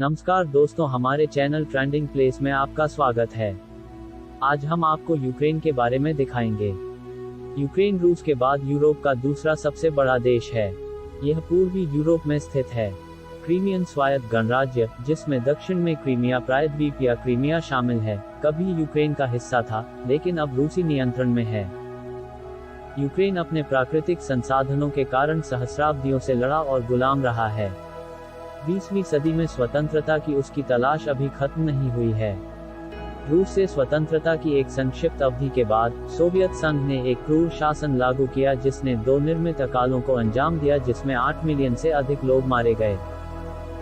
नमस्कार दोस्तों, हमारे चैनल ट्रेंडिंग प्लेस में आपका स्वागत है। आज हम आपको यूक्रेन के बारे में दिखाएंगे। यूक्रेन रूस के बाद यूरोप का दूसरा सबसे बड़ा देश है। यह पूर्वी यूरोप में स्थित है। क्रीमियन स्वायत्त गणराज्य, जिसमें दक्षिण में क्रीमिया प्रायद्वीप या क्रीमिया शामिल है, कभी यूक्रेन का हिस्सा था, लेकिन अब रूसी नियंत्रण में है। यूक्रेन अपने प्राकृतिक संसाधनों के कारण सहस्राब्दियों से लड़ा और गुलाम रहा है। 20वीं सदी में स्वतंत्रता की उसकी तलाश अभी खत्म नहीं हुई है। रूस से स्वतंत्रता की एक संक्षिप्त अवधि के बाद सोवियत संघ ने एक क्रूर शासन लागू किया जिसने 2 निर्मित अकालों को अंजाम दिया, जिसमें 8 मिलियन से अधिक लोग मारे गए।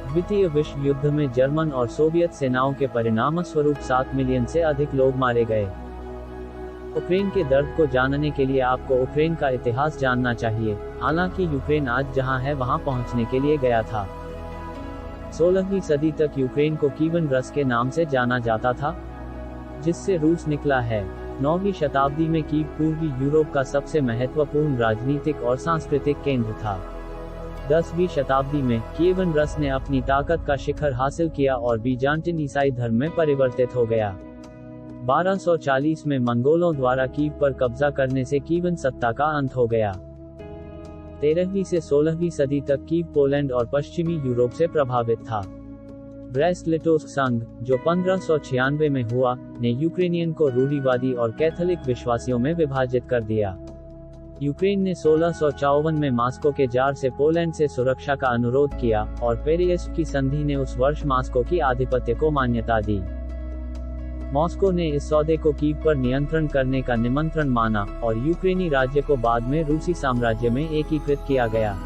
द्वितीय विश्व युद्ध में जर्मन और सोवियत सेनाओं के परिणामस्वरूप 7 मिलियन से अधिक लोग मारे गए। यूक्रेन के दर्द को जानने के लिए आपको यूक्रेन का इतिहास जानना चाहिए। हालांकि यूक्रेन आज जहां है वहां पहुंचने के लिए गया था। 16वीं सदी तक यूक्रेन को कीवन रस के नाम से जाना जाता था, जिससे रूस निकला है। 9वीं शताब्दी में कीव पूर्वी यूरोप का सबसे महत्वपूर्ण राजनीतिक और सांस्कृतिक केंद्र था। 10वीं शताब्दी में कीवन रस ने अपनी ताकत का शिखर हासिल किया और बीजांटिन ईसाई धर्म में परिवर्तित हो गया। 1240 में मंगोलों द्वारा कीव पर कब्जा करने से कीवन सत्ता का अंत हो गया। 13वीं से 16वीं सदी तक कीव पोलैंड और पश्चिमी यूरोप से प्रभावित था। ब्रेस्ट-लिटोव्स्क संघ, जो 1596 में हुआ, ने यूक्रेनियन को रूढ़िवादी और कैथोलिक विश्वासियों में विभाजित कर दिया। यूक्रेन ने 1654 में मास्को के जार से पोलैंड से सुरक्षा का अनुरोध किया, और पेरियेव्स्क की संधि ने उस वर्ष मास्को की आधिपत्य को मान्यता दी। मॉस्को ने इस सौदे को कीव पर नियंत्रण करने का निमंत्रण माना, और यूक्रेनी राज्य को बाद में रूसी साम्राज्य में एकीकृत किया गया।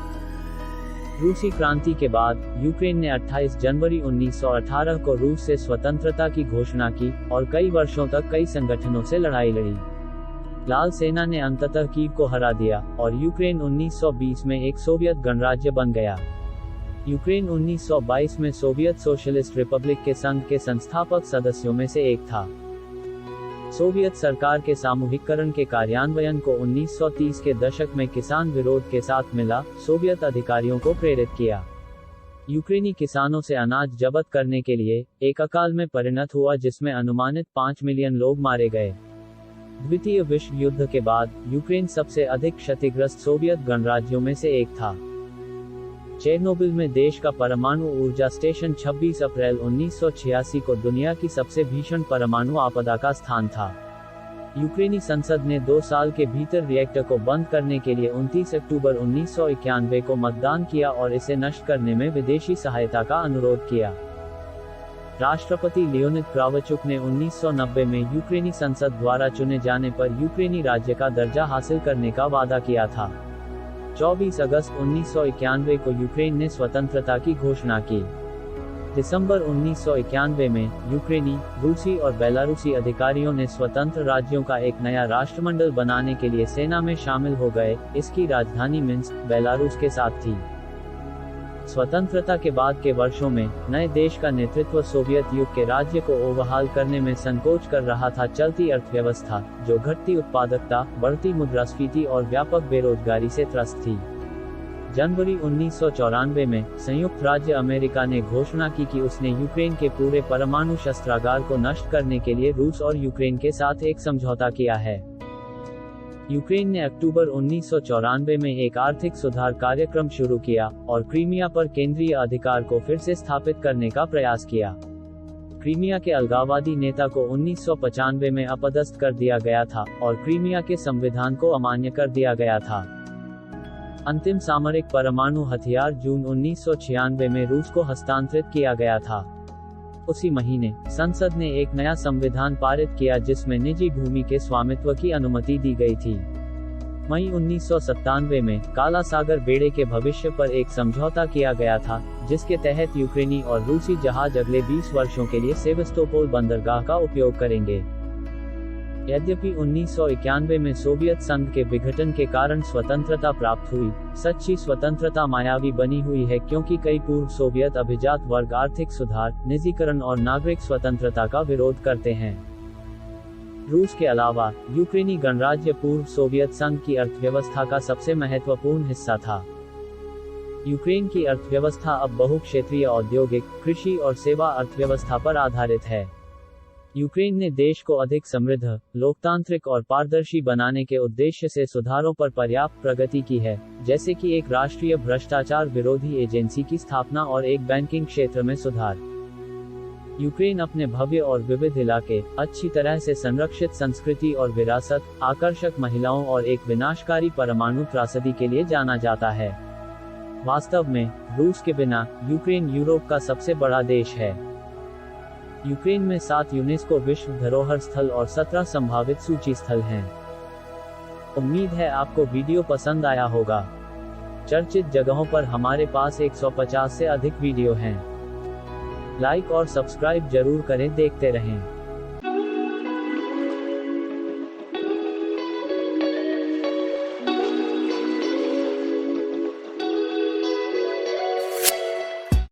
रूसी क्रांति के बाद यूक्रेन ने 28 जनवरी 1918 को रूस से स्वतंत्रता की घोषणा की, और कई वर्षों तक कई संगठनों से लड़ाई लड़ी। लाल सेना ने अंततः कीव को हरा दिया, और यूक्रेन 1920 में एक सोवियत गणराज्य बन गया। यूक्रेन 1922 में सोवियत सोशलिस्ट रिपब्लिक के संघ के संस्थापक सदस्यों में से एक था। सोवियत सरकार के सामूहिकरण के कार्यान्वयन को 1930 के दशक में किसान विरोध के साथ मिला, सोवियत अधिकारियों को प्रेरित किया। यूक्रेनी किसानों से अनाज जब्त करने के लिए एक अकाल में परिणत हुआ, जिसमें अनुमानित 5 मिलियन लोग मारे गए। द्वितीय विश्व युद्ध के बाद यूक्रेन सबसे अधिक क्षतिग्रस्त सोवियत गणराज्यों में से एक था। चेरनोबिल में देश का परमाणु ऊर्जा स्टेशन 26 अप्रैल 1986 को दुनिया की सबसे भीषण परमाणु आपदा का स्थान था। यूक्रेनी संसद ने 2 साल के भीतर रिएक्टर को बंद करने के लिए 29 अक्टूबर 1991 को मतदान किया और इसे नष्ट करने में विदेशी सहायता का अनुरोध किया। राष्ट्रपति लियोनिद क्रावचुक ने 1990 में यूक्रेनी संसद द्वारा चुने जाने पर यूक्रेनी राज्य का दर्जा हासिल करने का वादा किया था। 24 अगस्त 1991 को यूक्रेन ने स्वतंत्रता की घोषणा की। दिसंबर 1991 में यूक्रेनी, रूसी और बेलारूसी अधिकारियों ने स्वतंत्र राज्यों का एक नया राष्ट्रमंडल बनाने के लिए सेना में शामिल हो गए। इसकी राजधानी मिन्स्क, बेलारूस के साथ थी। स्वतंत्रता के बाद के वर्षों में नए देश का नेतृत्व सोवियत युग के राज्य को ओवरहाल करने में संकोच कर रहा था। चलती अर्थव्यवस्था, जो घटती उत्पादकता, बढ़ती मुद्रास्फीति और व्यापक बेरोजगारी से त्रस्त थी। जनवरी 1994 में संयुक्त राज्य अमेरिका ने घोषणा की कि उसने यूक्रेन के पूरे परमाणु शस्त्रागार को नष्ट करने के लिए रूस और यूक्रेन के साथ एक समझौता किया है। यूक्रेन ने अक्टूबर 1994 में एक आर्थिक सुधार कार्यक्रम शुरू किया, और क्रीमिया पर केंद्रीय अधिकार को फिर से स्थापित करने का प्रयास किया। क्रीमिया के अलगाववादी नेता को 1995 में अपदस्थ कर दिया गया था, और क्रीमिया के संविधान को अमान्य कर दिया गया था। अंतिम सामरिक परमाणु हथियार जून 1996 में रूस को हस्तांतरित किया गया था। उसी महीने संसद ने एक नया संविधान पारित किया, जिसमें निजी भूमि के स्वामित्व की अनुमति दी गई थी। मई 1997 में काला सागर बेड़े के भविष्य पर एक समझौता किया गया था, जिसके तहत यूक्रेनी और रूसी जहाज अगले 20 वर्षों के लिए सेवस्टोपोल बंदरगाह का उपयोग करेंगे। यद्यपि 1991 में सोवियत संघ के विघटन के कारण स्वतंत्रता प्राप्त हुई, सच्ची स्वतंत्रता मायावी बनी हुई है, क्योंकि कई पूर्व सोवियत अभिजात वर्ग आर्थिक सुधार, निजीकरण और नागरिक स्वतंत्रता का विरोध करते हैं। रूस के अलावा यूक्रेनी गणराज्य पूर्व सोवियत संघ की अर्थव्यवस्था का सबसे महत्वपूर्ण हिस्सा था। यूक्रेन की अर्थव्यवस्था अब बहुक्षेत्रीय औद्योगिक, कृषि और सेवा अर्थव्यवस्था पर आधारित है। यूक्रेन ने देश को अधिक समृद्ध, लोकतांत्रिक और पारदर्शी बनाने के उद्देश्य से सुधारों पर पर्याप्त प्रगति की है, जैसे कि एक राष्ट्रीय भ्रष्टाचार विरोधी एजेंसी की स्थापना और एक बैंकिंग क्षेत्र में सुधार। यूक्रेन अपने भव्य और विविध इलाके, अच्छी तरह से संरक्षित संस्कृति और विरासत, आकर्षक महिलाओं और एक विनाशकारी परमाणु त्रासदी के लिए जाना जाता है। वास्तव में, रूस के बिना, यूक्रेन यूरोप का सबसे बड़ा देश है। यूक्रेन में 7 यूनेस्को विश्व धरोहर स्थल और 17 संभावित सूची स्थल हैं। उम्मीद है आपको वीडियो पसंद आया होगा। चर्चित जगहों पर हमारे पास 150 से अधिक वीडियो हैं। लाइक और सब्सक्राइब जरूर करें, देखते रहें।